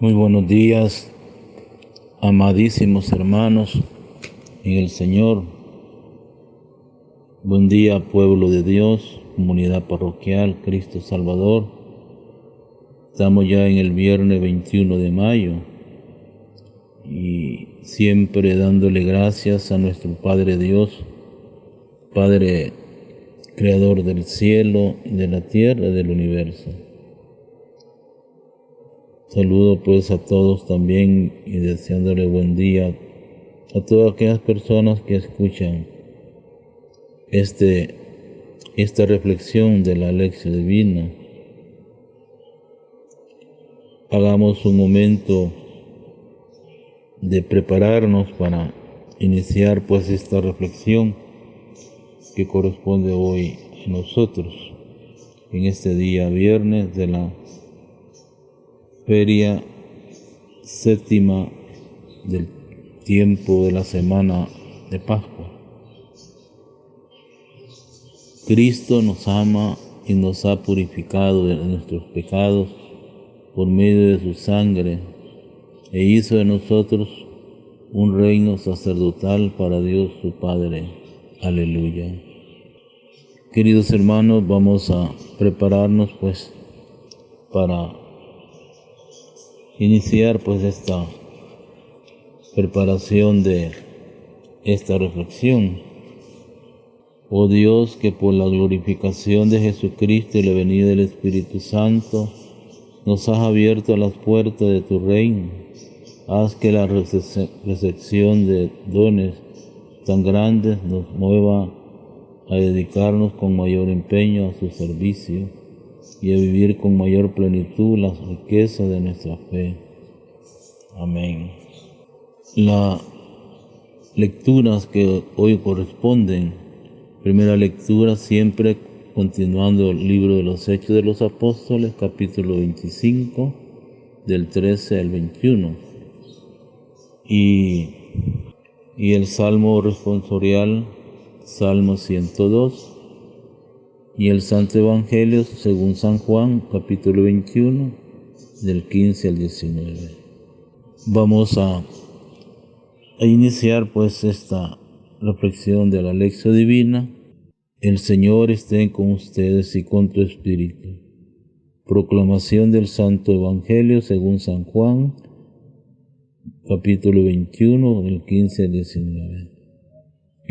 Muy buenos días, amadísimos hermanos en el Señor. Buen día, pueblo de Dios, comunidad parroquial, Cristo Salvador. Estamos ya en el viernes 21 de mayo y siempre dándole gracias a nuestro Padre Dios, Padre Creador del cielo, de la tierra y del universo. Saludo pues a todos también y deseándole buen día a todas aquellas personas que escuchan esta reflexión de la lección divina. Hagamos un momento de prepararnos para iniciar pues esta reflexión que corresponde hoy a nosotros en este día viernes de la feria séptima del tiempo de la semana de Pascua. Cristo nos ama y nos ha purificado de nuestros pecados por medio de su sangre e hizo de nosotros un reino sacerdotal para Dios su Padre. Aleluya. Queridos hermanos, vamos a prepararnos pues para iniciar pues esta preparación de esta reflexión. Oh Dios, que por la glorificación de Jesucristo y la venida del Espíritu Santo nos has abierto las puertas de tu reino, haz que la recepción de dones tan grandes nos mueva a dedicarnos con mayor empeño a su servicio y a vivir con mayor plenitud las riquezas de nuestra fe. Amén. Las lecturas que hoy corresponden, primera lectura siempre continuando el libro de los Hechos de los Apóstoles, capítulo 25, del 13 al 21. Y el Salmo responsorial, Salmo 102. Y el Santo Evangelio según San Juan, capítulo 21, del 15 al 19. Vamos a iniciar pues esta reflexión de la lección divina. El Señor esté con ustedes y con tu espíritu. Proclamación del Santo Evangelio según San Juan, capítulo 21, del 15 al 19.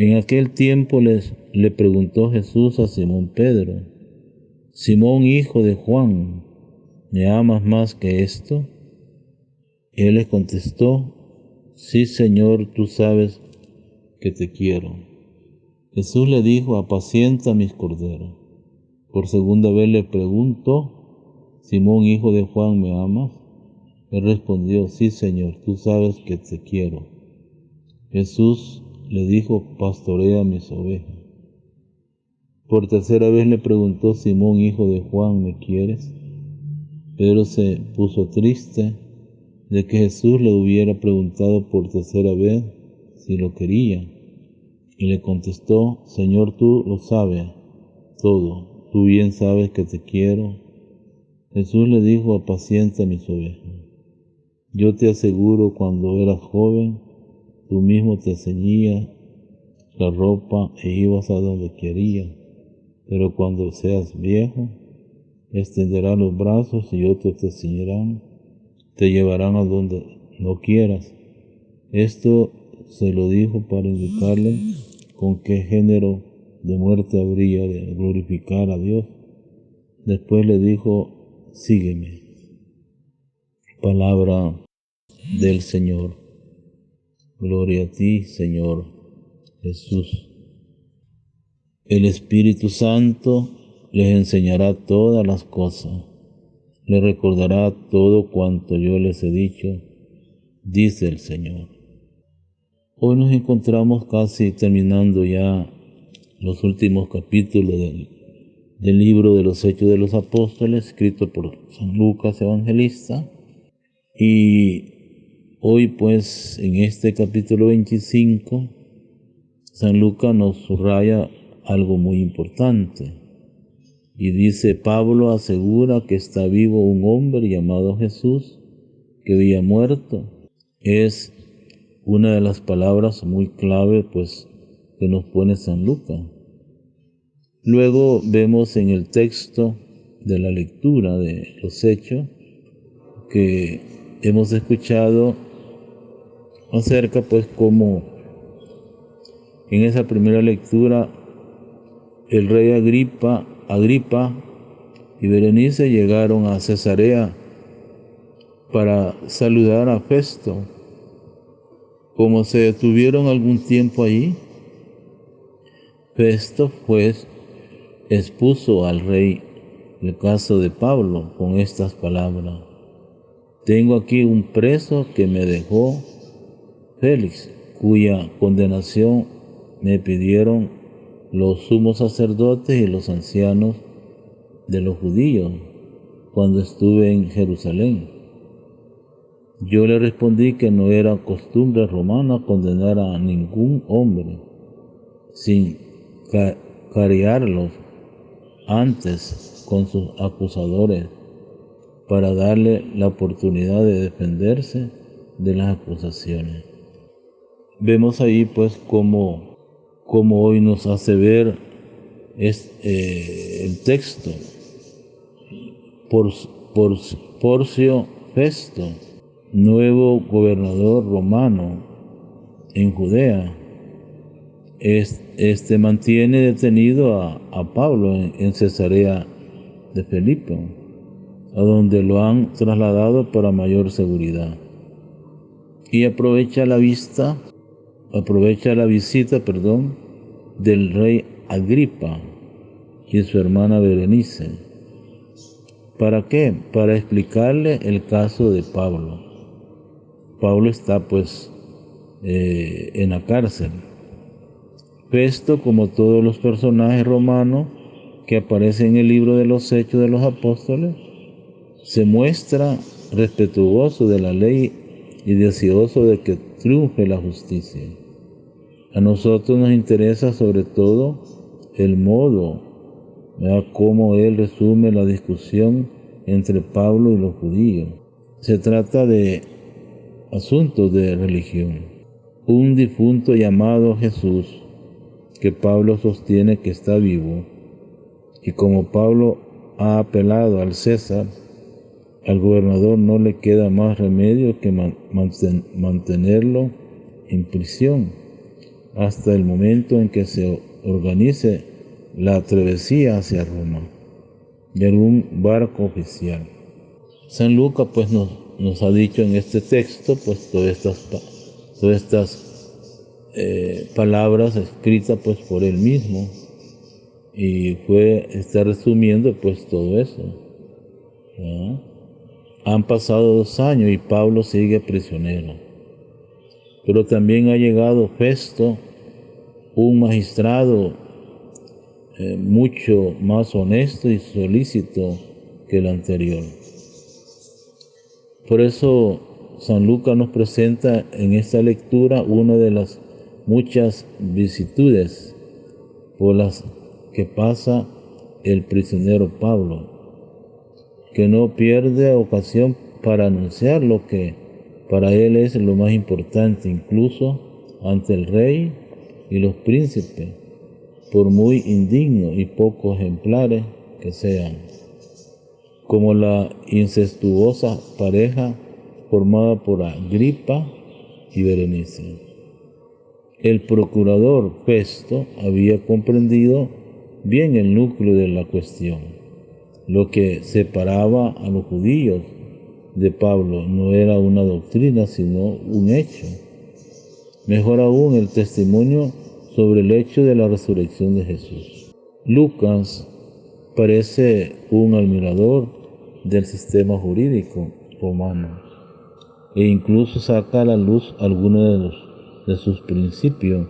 En aquel tiempo le preguntó Jesús a Simón Pedro: Simón, hijo de Juan, ¿me amas más que esto? Él le contestó: Sí, Señor, tú sabes que te quiero. Jesús le dijo: apacienta mis corderos. Por segunda vez le preguntó: Simón, hijo de Juan, ¿me amas? Él respondió: Sí, Señor, tú sabes que te quiero. Jesús le dijo: pastorea mis ovejas. Por tercera vez le preguntó: Simón, hijo de Juan, ¿me quieres? Pedro se puso triste de que Jesús le hubiera preguntado por tercera vez si lo quería, y le contestó: Señor, tú lo sabes todo, tú bien sabes que te quiero. Jesús le dijo: apacienta mis ovejas. Yo te aseguro, cuando eras joven, tú mismo te ceñías la ropa e ibas a donde querías, pero cuando seas viejo, extenderás los brazos y otros te ceñirán, te llevarán a donde no quieras. Esto se lo dijo para indicarle con qué género de muerte habría de glorificar a Dios. Después le dijo: sígueme. Palabra del Señor. Gloria a ti, Señor Jesús. El Espíritu Santo les enseñará todas las cosas, les recordará todo cuanto yo les he dicho, dice el Señor. Hoy nos encontramos casi terminando ya los últimos capítulos del libro de los Hechos de los Apóstoles, escrito por San Lucas Evangelista. Y hoy pues en este capítulo 25, San Lucas nos subraya algo muy importante. Y dice: Pablo asegura que está vivo un hombre llamado Jesús, que había muerto, es una de las palabras muy clave pues que nos pone San Lucas. Luego vemos en el texto de la lectura de los Hechos que hemos escuchado acerca pues cómo en esa primera lectura el rey Agripa y Berenice llegaron a Cesarea para saludar a Festo. Como se detuvieron algún tiempo allí, Festo pues expuso al rey el caso de Pablo con estas palabras: tengo aquí un preso que me dejó Félix, cuya condenación me pidieron los sumos sacerdotes y los ancianos de los judíos cuando estuve en Jerusalén. Yo le respondí que no era costumbre romana condenar a ningún hombre sin carearlos antes con sus acusadores para darle la oportunidad de defenderse de las acusaciones. Vemos ahí pues cómo hoy nos hace ver el texto. Porcio Festo, nuevo gobernador romano en Judea, mantiene detenido a Pablo en Cesarea de Filipo, a donde lo han trasladado para mayor seguridad. Y aprovecha la visita, del rey Agripa y su hermana Berenice. ¿Para qué? Para explicarle el caso de Pablo. Pablo está pues en la cárcel. Festo, como todos los personajes romanos que aparecen en el libro de los Hechos de los Apóstoles, se muestra respetuoso de la ley y deseoso de que triunfe la justicia. A nosotros nos interesa sobre todo el modo, cómo él resume la discusión entre Pablo y los judíos. Se trata de asuntos de religión. Un difunto llamado Jesús, que Pablo sostiene que está vivo, y como Pablo ha apelado al César, al gobernador no le queda más remedio que mantenerlo en prisión hasta el momento en que se organice la travesía hacia Roma de algún barco oficial. San Lucas pues nos ha dicho en este texto pues todas estas palabras escritas pues por él mismo, y está resumiendo pues todo eso. ¿Ya? Han pasado 2 años y Pablo sigue prisionero, pero también ha llegado Festo, un magistrado mucho más honesto y solícito que el anterior. Por eso San Lucas nos presenta en esta lectura una de las muchas vicisitudes por las que pasa el prisionero Pablo, que no pierde ocasión para anunciar lo que para él es lo más importante, incluso ante el rey y los príncipes, por muy indignos y poco ejemplares que sean, como la incestuosa pareja formada por Agripa y Berenice. El procurador Festo había comprendido bien el núcleo de la cuestión. Lo que separaba a los judíos de Pablo no era una doctrina, sino un hecho. Mejor aún, el testimonio sobre el hecho de la resurrección de Jesús. Lucas parece un admirador del sistema jurídico romano e incluso saca a la luz algunos de sus principios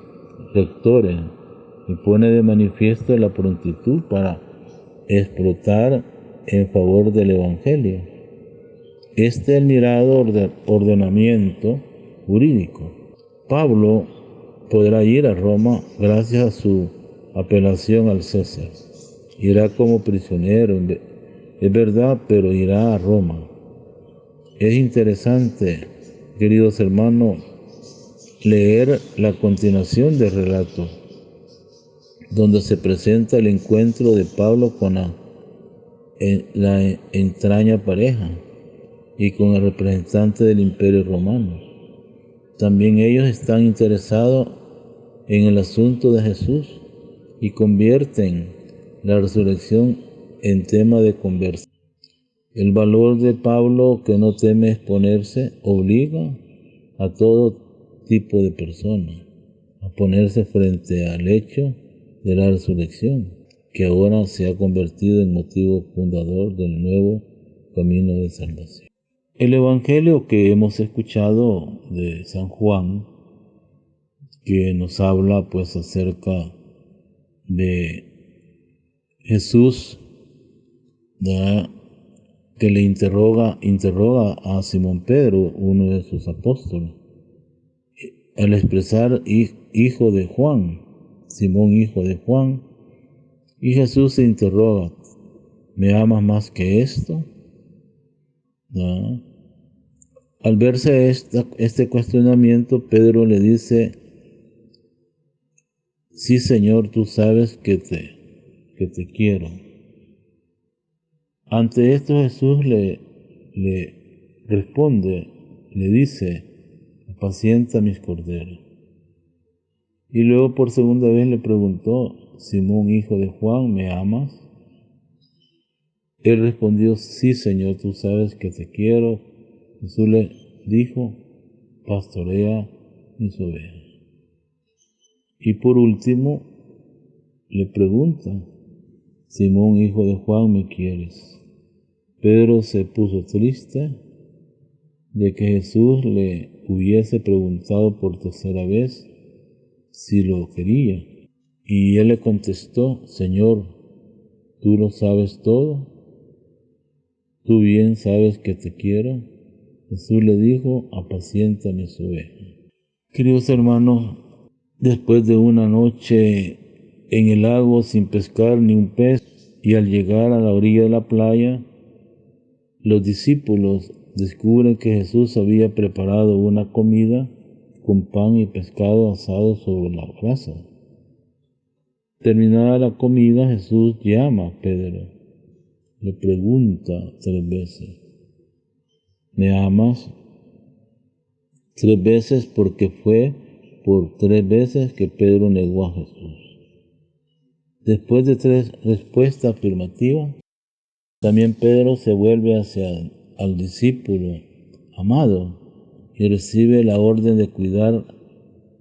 rectores y pone de manifiesto la prontitud para explotar en favor del Evangelio este admirado ordenamiento jurídico. Pablo podrá ir a Roma gracias a su apelación al César. Irá como prisionero, es verdad, pero irá a Roma. Es interesante, queridos hermanos, leer la continuación del relato, donde se presenta el encuentro de Pablo con la entraña pareja y con el representante del Imperio Romano. También ellos están interesados en el asunto de Jesús y convierten la resurrección en tema de conversación. El valor de Pablo, que no teme exponerse, obliga a todo tipo de personas a ponerse frente al hecho de la resurrección, que ahora se ha convertido en motivo fundador del nuevo camino de salvación. El evangelio que hemos escuchado de San Juan, que nos habla pues acerca de Jesús, ¿verdad?, que le interroga a Simón Pedro, uno de sus apóstoles, al expresar hijo de Juan, Simón hijo de Juan, y Jesús se interroga: ¿me amas más que esto? ¿No? Al verse este cuestionamiento, Pedro le dice: sí, Señor, tú sabes que te quiero. Ante esto Jesús le responde, le dice: apacienta mis corderos. Y luego por segunda vez le preguntó: Simón, hijo de Juan, ¿me amas? Él respondió: sí, Señor, tú sabes que te quiero. Jesús le dijo: pastorea mis ovejas. Y por último le pregunta: Simón, hijo de Juan, ¿me quieres? Pedro se puso triste de que Jesús le hubiese preguntado por tercera vez si lo quería. Y él le contestó: Señor, tú lo sabes todo, tú bien sabes que te quiero. Jesús le dijo: apacienta mis ovejas. Queridos hermanos, después de una noche en el lago sin pescar ni un pez, y al llegar a la orilla de la playa, los discípulos descubren que Jesús había preparado una comida con pan y pescado asado sobre la brasa. Terminada la comida, Jesús llama a Pedro. Le pregunta 3 veces: ¿me amas? 3 veces, porque fue por 3 veces que Pedro negó a Jesús. Después de 3 respuestas afirmativas, también Pedro se vuelve hacia al discípulo amado y recibe la orden de cuidar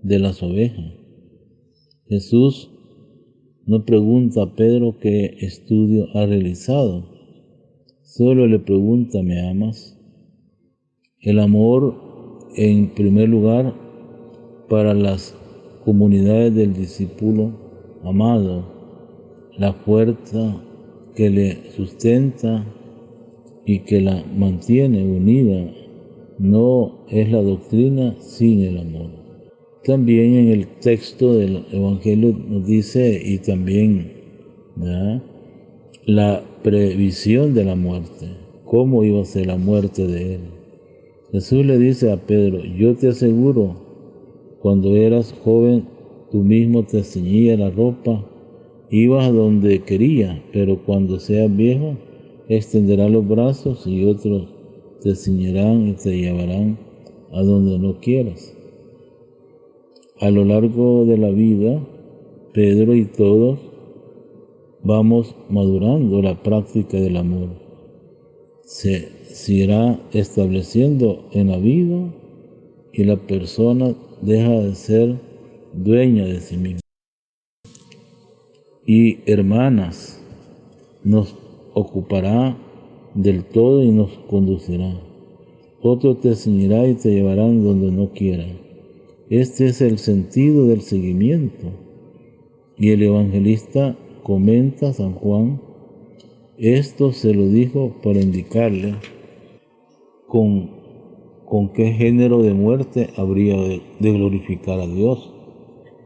de las ovejas. Jesús no pregunta a Pedro qué estudio ha realizado, solo le pregunta: ¿me amas? El amor, en primer lugar, para las comunidades del discípulo amado, la fuerza que le sustenta y que la mantiene unida, no es la doctrina sin el amor. También en el texto del Evangelio nos dice, y también, ¿verdad?, la previsión de la muerte, cómo iba a ser la muerte de él. Jesús le dice a Pedro: yo te aseguro, cuando eras joven, tú mismo te ceñías la ropa, ibas a donde querías, pero cuando seas viejo, extenderás los brazos y otros te ceñirán y te llevarán a donde no quieras. A lo largo de la vida, Pedro y todos vamos madurando la práctica del amor. Se irá estableciendo en la vida y la persona deja de ser dueña de sí misma. Y hermanas, nos ocupará del todo y nos conducirá. Otro te ceñirá y te llevarán donde no quiera. Este es el sentido del seguimiento. Y el evangelista comenta, San Juan, esto se lo dijo para indicarle con qué género de muerte habría de glorificar a Dios.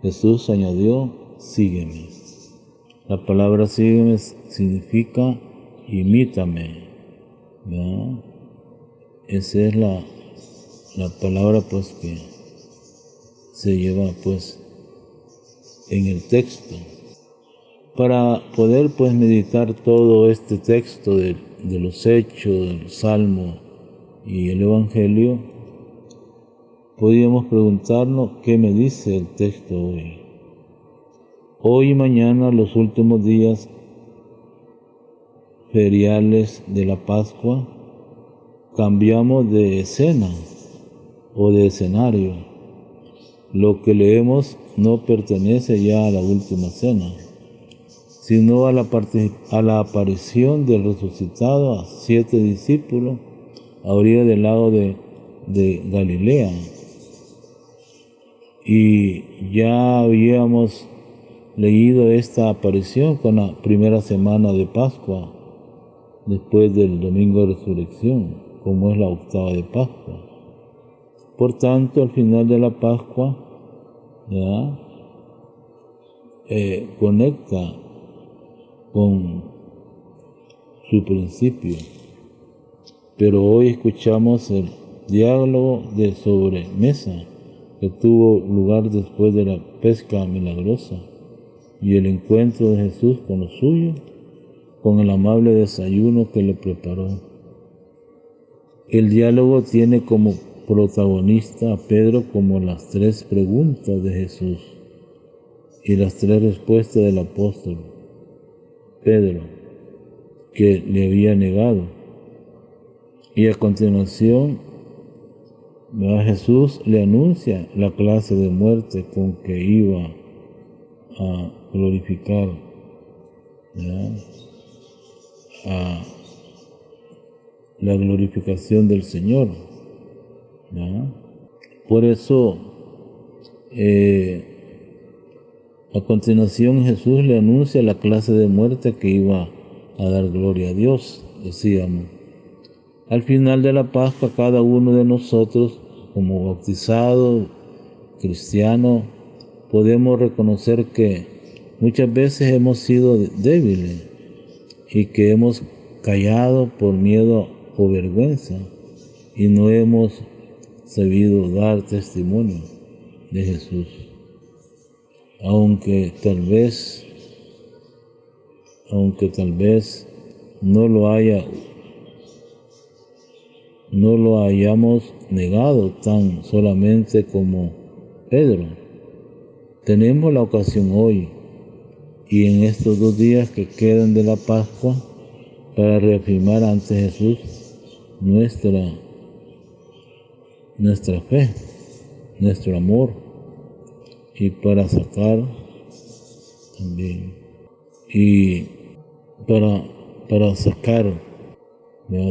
Jesús añadió: sígueme. La palabra sígueme significa imítame, ¿verdad? Esa es la palabra pues que se lleva pues en el texto. Para poder pues meditar todo este texto de los hechos, del Salmo y el Evangelio, podríamos preguntarnos qué me dice el texto hoy. Hoy y mañana, los últimos días feriales de la Pascua, cambiamos de escena o de escenario. Lo que leemos no pertenece ya a la última cena, sino a la aparición del resucitado a 7 discípulos a orilla del lago de Galilea. Y ya habíamos leído esta aparición con la primera semana de Pascua, después del domingo de resurrección, como es la octava de Pascua. Por tanto, al final de la Pascua, conecta con su principio. Pero hoy escuchamos el diálogo de sobremesa que tuvo lugar después de la pesca milagrosa y el encuentro de Jesús con los suyos, con el amable desayuno que le preparó. El diálogo tiene como protagonista a Pedro, como las 3 preguntas de Jesús y las 3 respuestas del apóstol Pedro, que le había negado. Y a continuación, Jesús le anuncia la clase de muerte con que iba a glorificar a la glorificación del Señor. Por eso, a continuación Jesús le anuncia la clase de muerte que iba a dar gloria a Dios, decíamos. Al final de la Pascua, cada uno de nosotros, como bautizados, cristianos, podemos reconocer que muchas veces hemos sido débiles y que hemos callado por miedo o vergüenza y no hemos sabido dar testimonio de Jesús. Aunque tal vez no lo hayamos negado tan solamente como Pedro, tenemos la ocasión hoy y en estos 2 días que quedan de la Pascua para reafirmar ante Jesús nuestra fe, nuestro amor, y para sacar también, y para sacar,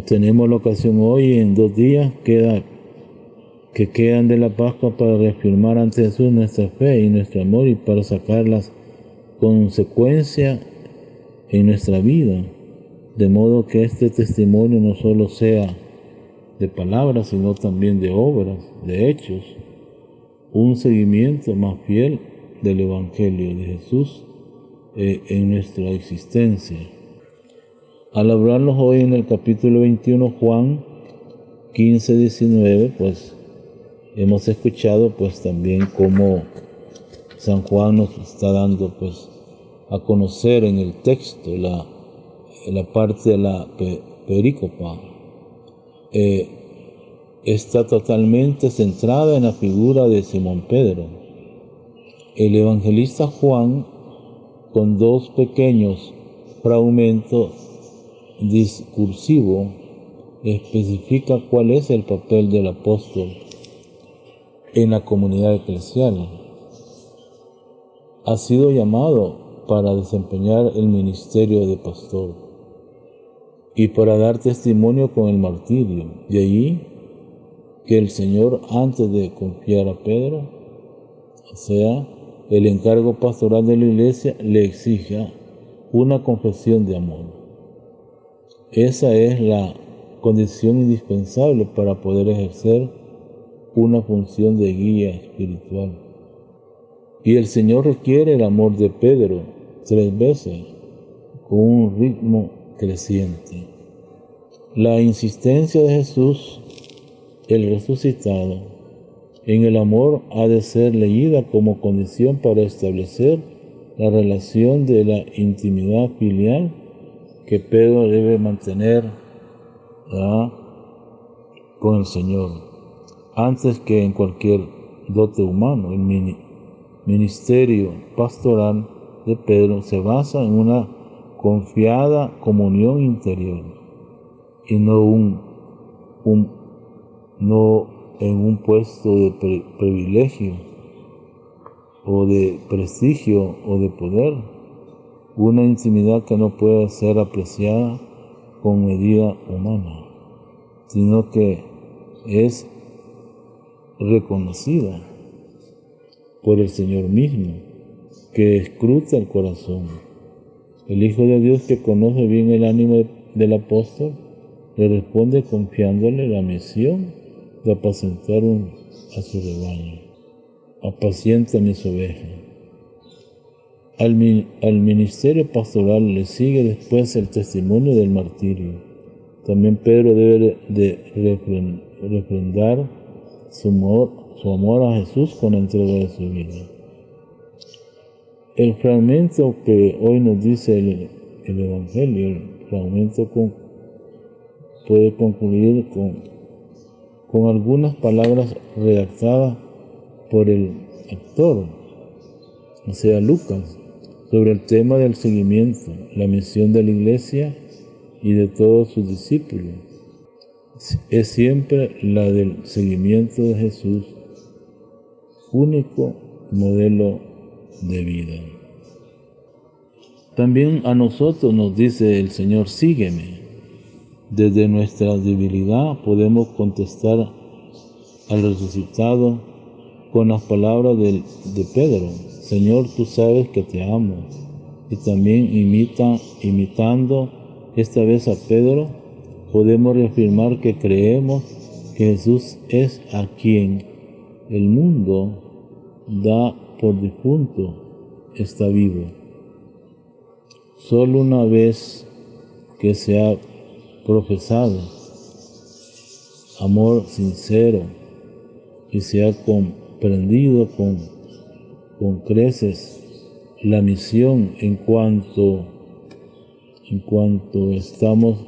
tenemos la ocasión hoy en 2 días que quedan de la Pascua para reafirmar ante Jesús nuestra fe y nuestro amor y para sacar las consecuencias en nuestra vida, de modo que este testimonio no solo sea de palabras, sino también de obras, de hechos, un seguimiento más fiel del Evangelio de Jesús en nuestra existencia. Al hablarnos hoy en el capítulo 21, Juan 15, 19, pues hemos escuchado pues también cómo San Juan nos está dando pues a conocer en el texto la parte de la perícopa. Está totalmente centrada en la figura de Simón Pedro. El evangelista Juan, con 2 pequeños fragmentos discursivos, especifica cuál es el papel del apóstol en la comunidad eclesial. Ha sido llamado para desempeñar el ministerio de pastor y para dar testimonio con el martirio. De allí que el Señor, antes de confiar a Pedro, o sea, el encargo pastoral de la iglesia, le exija una confesión de amor. Esa es la condición indispensable para poder ejercer una función de guía espiritual. Y el Señor requiere el amor de Pedro 3 veces, con un ritmo creciente. La insistencia de Jesús el resucitado. En el amor ha de ser leída como condición para establecer la relación de la intimidad filial que Pedro debe mantener con el Señor, antes que en cualquier dote humano. El ministerio pastoral de Pedro se basa en una confiada comunión interior y no en un puesto de privilegio o de prestigio o de poder, una intimidad que no puede ser apreciada con medida humana, sino que es reconocida por el Señor mismo, que escruta el corazón. El Hijo de Dios, que conoce bien el ánimo del apóstol, le responde confiándole la misión de apacentar a su rebaño. Apacienta mis ovejas. Al ministerio pastoral le sigue después el testimonio del martirio. También Pedro debe de refrendar su amor a Jesús con la entrega de su vida. El fragmento que hoy nos dice el Evangelio, el fragmento puede concluir con algunas palabras redactadas por el actor, o sea, Lucas, sobre el tema del seguimiento, la misión de la Iglesia y de todos sus discípulos. Es siempre la del seguimiento de Jesús, único modelo de vida. También a nosotros nos dice el Señor: sígueme. Desde nuestra debilidad podemos contestar al resucitado con las palabras de Pedro: Señor, tú sabes que te amo. Y también imitando esta vez a Pedro, podemos reafirmar que creemos que Jesús es a quien el mundo da por difunto, está vivo. Solo una vez que se ha profesado amor sincero y se ha comprendido con creces la misión en cuanto estamos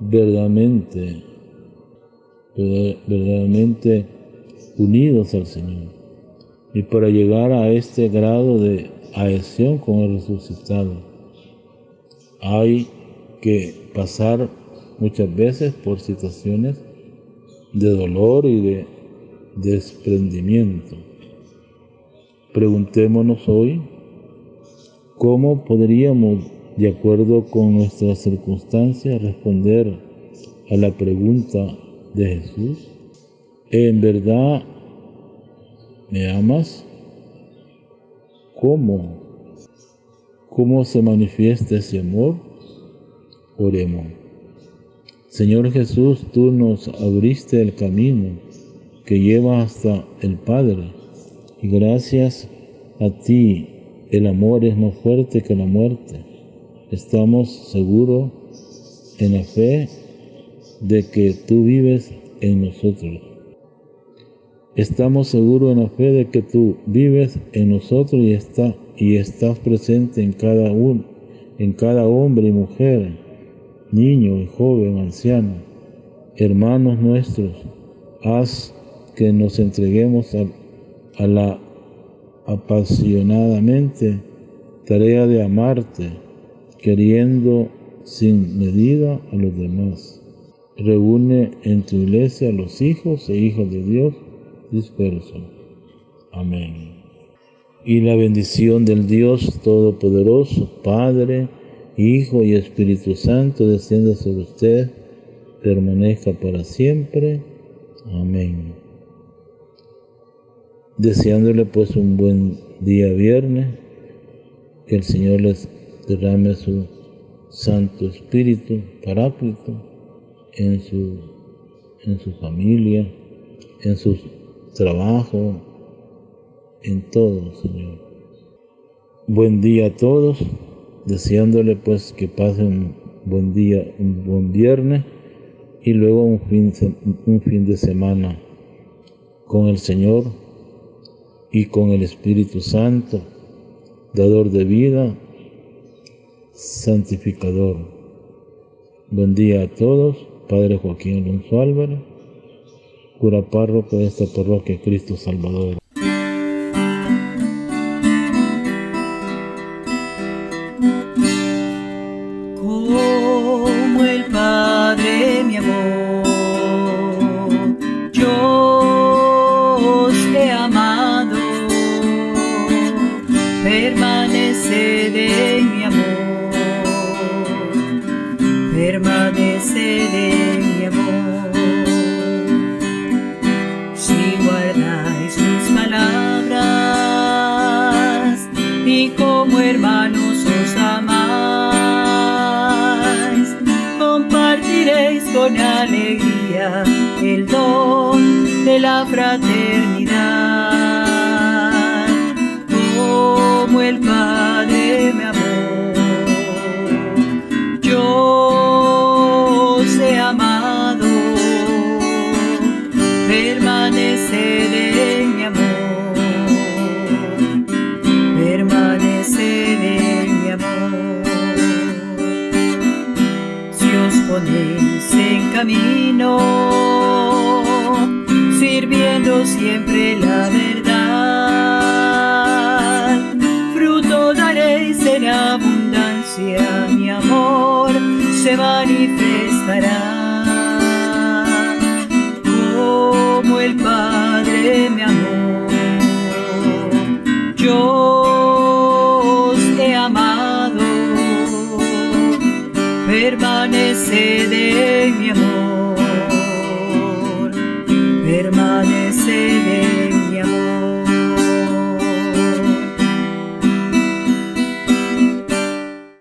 verdaderamente unidos al Señor. Y para llegar a este grado de adhesión con el resucitado, hay que pasar muchas veces por situaciones de dolor y de desprendimiento. Preguntémonos hoy, ¿cómo podríamos, de acuerdo con nuestras circunstancias, responder a la pregunta de Jesús? ¿En verdad me amas? ¿Cómo se manifiesta ese amor? Oremos. Señor Jesús, tú nos abriste el camino que lleva hasta el Padre, y gracias a ti el amor es más fuerte que la muerte. Estamos seguros en la fe de que tú vives en nosotros. Estamos seguros en la fe de que tú vives en nosotros y estás presente en cada hombre y mujer, niño y joven, anciano, hermanos nuestros. Haz que nos entreguemos a la apasionadamente tarea de amarte, queriendo sin medida a los demás. Reúne en tu iglesia a los hijos e hijas de Dios dispersos. Amén. Y la bendición del Dios Todopoderoso, Padre, Hijo y Espíritu Santo, descienda sobre usted, permanezca para siempre. Amén. Deseándole pues un buen día viernes, que el Señor les derrame su Santo Espíritu Paráclito en su familia, en su trabajo, en todo, Señor. Buen día a todos, deseándole pues que pasen un buen día, un buen viernes y luego un fin de semana con el Señor y con el Espíritu Santo, dador de vida, santificador. Buen día a todos. Padre Joaquín Alonso Álvarez, cura párroco de esta parroquia Cristo Salvador. Como el Padre mi amor, yo os he amado, permaneced en mi amor, permaneced en mi amor. Si guardáis mis palabras y como hermanos os amáis, compartiréis con alegría el don de la fraternidad. Como el Padre me amó, yo os he amado, permaneced en mi amor, permaneced en mi amor. Si os ponéis en camino, sirviendo siempre la verdad, fruto daréis en abundancia, mi amor se manifestará. Como el Padre me amó, yo os he amado, permaneced en mi amor, permaneced en mi amor.